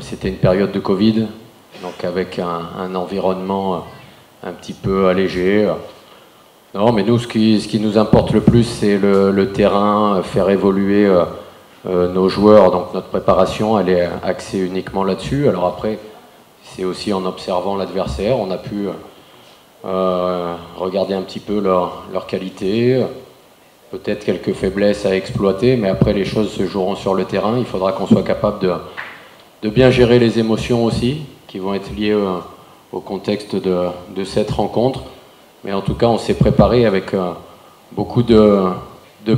C'était une période de Covid, donc avec un environnement un petit peu allégé. Non, mais nous, ce qui nous importe le plus, c'est le terrain, faire évoluer nos joueurs. Donc notre préparation, elle est axée uniquement là-dessus. Alors après, c'est aussi en observant l'adversaire. On a pu regarder un petit peu leur qualité, peut-être quelques faiblesses à exploiter, mais après les choses se joueront sur le terrain. Il faudra qu'on soit capable de bien gérer les émotions aussi, qui vont être liées au contexte de cette rencontre. Mais en tout cas, on s'est préparé avec beaucoup de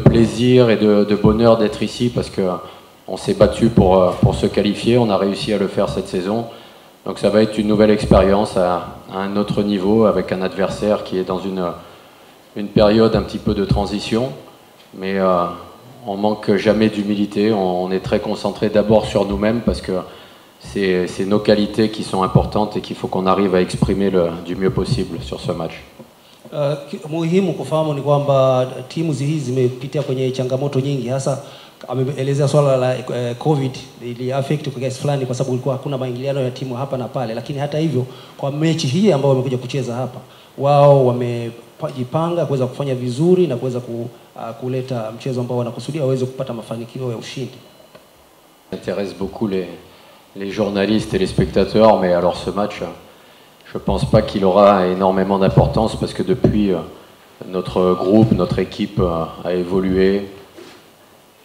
plaisir et de bonheur d'être ici, parce qu'on s'est battu pour se qualifier. On a réussi à le faire cette saison. Donc ça va être une nouvelle expérience à un autre niveau, avec un adversaire qui est dans une période un petit peu de transition. Mais on manque jamais d'humilité. On est très concentré d'abord sur nous-mêmes, parce que c'est nos qualités qui sont importantes et qu'il faut qu'on arrive à exprimer du mieux possible sur ce match. Muhimu kufahamu ni kwamba timu hizi zimepitia kwenye changamoto nyingi, hasa ameelezea swala la COVID ili affect kwa kiasi fulani, kwa sababu kulikuwa hakuna maingiliano ya timu hapa na pale. Lakini hata hivyo, kwa mechi hii ambayo wamekuja kucheza hapa, wao wamejipanga kuweza kufanya vizuri na kuweza kuleta mchezo ambao wanakusudia waweze kupata mafanikio ya ushindi. Ça intéresse beaucoup les journalistes et les spectateurs, mais alors ce match, je ne pense pas qu'il aura énormément d'importance, parce que depuis, notre groupe, notre équipe a évolué.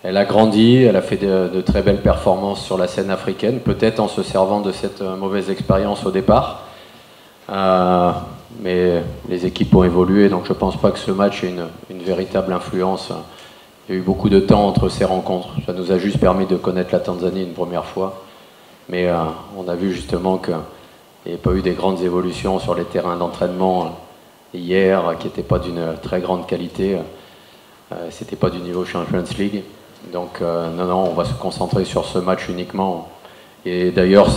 Elle a grandi, elle a fait de très belles performances sur la scène africaine, peut-être en se servant de cette mauvaise expérience au départ. Mais les équipes ont évolué, donc je ne pense pas que ce match ait une véritable influence. Il y a eu beaucoup de temps entre ces rencontres. Ça nous a juste permis de connaître la Tanzanie une première fois. Mais on a vu justement qu'il n'y avait pas eu des grandes évolutions sur les terrains d'entraînement hier, qui n'étaient pas d'une très grande qualité. C'était pas du niveau Champions League. Donc non, on va se concentrer sur ce match uniquement. Et d'ailleurs,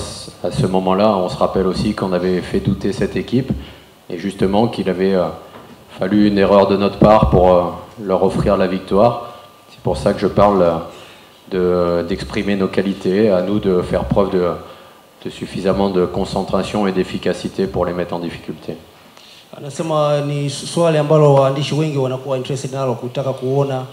à ce moment-là, on se rappelle aussi qu'on avait fait douter cette équipe, et justement qu'il avait fallu une erreur de notre part pour leur offrir la victoire. C'est pour ça que je parle d'exprimer nos qualités, à nous de faire preuve de suffisamment de concentration et d'efficacité pour les mettre en difficulté. Anasema ni swali ambalo waandishi wengi wanakuwa interested nalo, kutaka kuona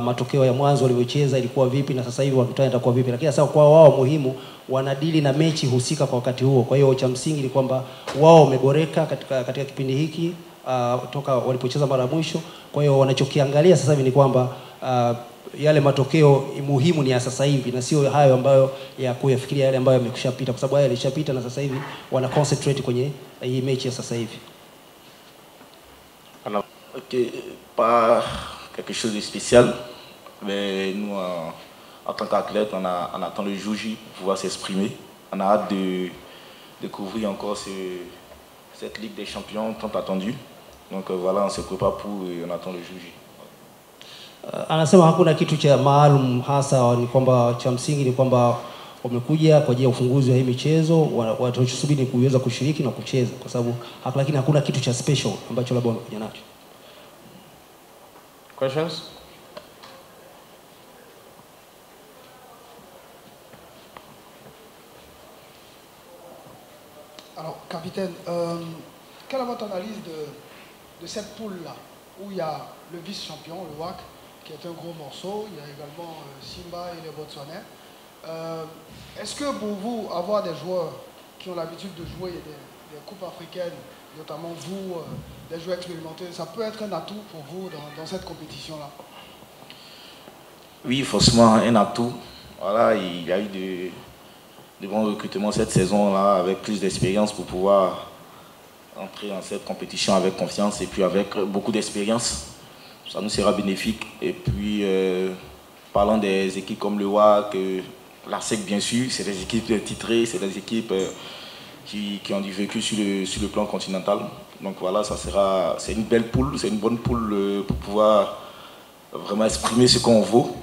matokeo ya mwanzo walivyocheza ilikuwa vipi na sasa hivi wakitaka itakuwa vipi. Lakini sasa kwa wao muhimu, wanadili na mechi husika kwa wakati huo. Kwa hiyo cha msingi ni kwamba wao wameboreka katika kipindi hiki toka walipocheza mara mwisho. Kwa hiyo wanachokiangalia sasa hivi ni kwamba yale matokeo muhimu ni ya sasa hivi, na sio hayo ambayo ya kuyafikiria yale ambayo yamekushapita, kwa sababu haya yalishapita na sasa hivi wana concentrate kwenye hii mechi ya sasa hivi. Alors, okay, pas quelque chose de spécial, mais nous, en tant qu'athlètes, on attend le jour J pour pouvoir s'exprimer. On a hâte de découvrir encore cette Ligue des Champions tant attendue. Donc voilà, on se prépare pour et on attend le jour J. Anasema hakuna kitu cha maalum hasa, ni kwamba cha msingi ni kwamba wamekuja kwa ajili ya ufunguzi wa hii michezo, watasubiri kuweza kushiriki na kucheza, kwa sababu lakini hakuna kitu cha special ambacho labda wamekuja nacho. Questions? Alors, capitaine, quelle est votre analyse de cette poule-là, où il y a le vice-champion, le WAC, qui est un gros morceau, il y a également Simba et les Botswanais. Est-ce que pour vous, avoir des joueurs qui ont l'habitude de jouer des coupes africaines, notamment vous, des joueurs expérimentés, ça peut être un atout pour vous dans cette compétition-là? Oui, forcément un atout. Voilà, il y a eu de bons recrutements cette saison-là, avec plus d'expérience pour pouvoir entrer dans cette compétition avec confiance et puis avec beaucoup d'expérience. Ça nous sera bénéfique. Et puis, parlant des équipes comme le WAC, la SEC bien sûr, c'est des équipes titrées, c'est des équipes qui ont du vécu sur le plan continental. Donc voilà, c'est une belle poule, c'est une bonne poule pour pouvoir vraiment exprimer ce qu'on vaut.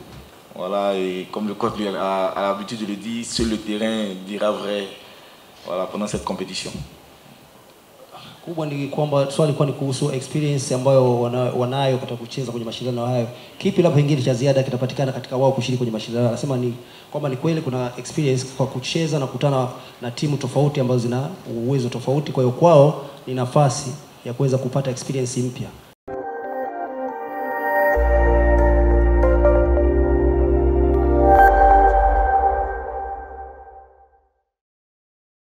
Voilà, et comme le coach a l'habitude de le dire, seul le terrain dira vrai, voilà, pendant cette compétition. Kubwa ni kwamba swali kwa ni kuhusu experience ambayo wanayo katika kucheza kwenye mashindano hayo. Kipi labda pengine cha ziada kitapatikana katika wao kushiriki kwenye mashindano? Anasema ni kwamba ni kweli kuna experience kwa kucheza na kukutana na timu tofauti ambazo zina uwezo tofauti, kwa hiyo kwao ni nafasi ya kuweza kupata experience mpya.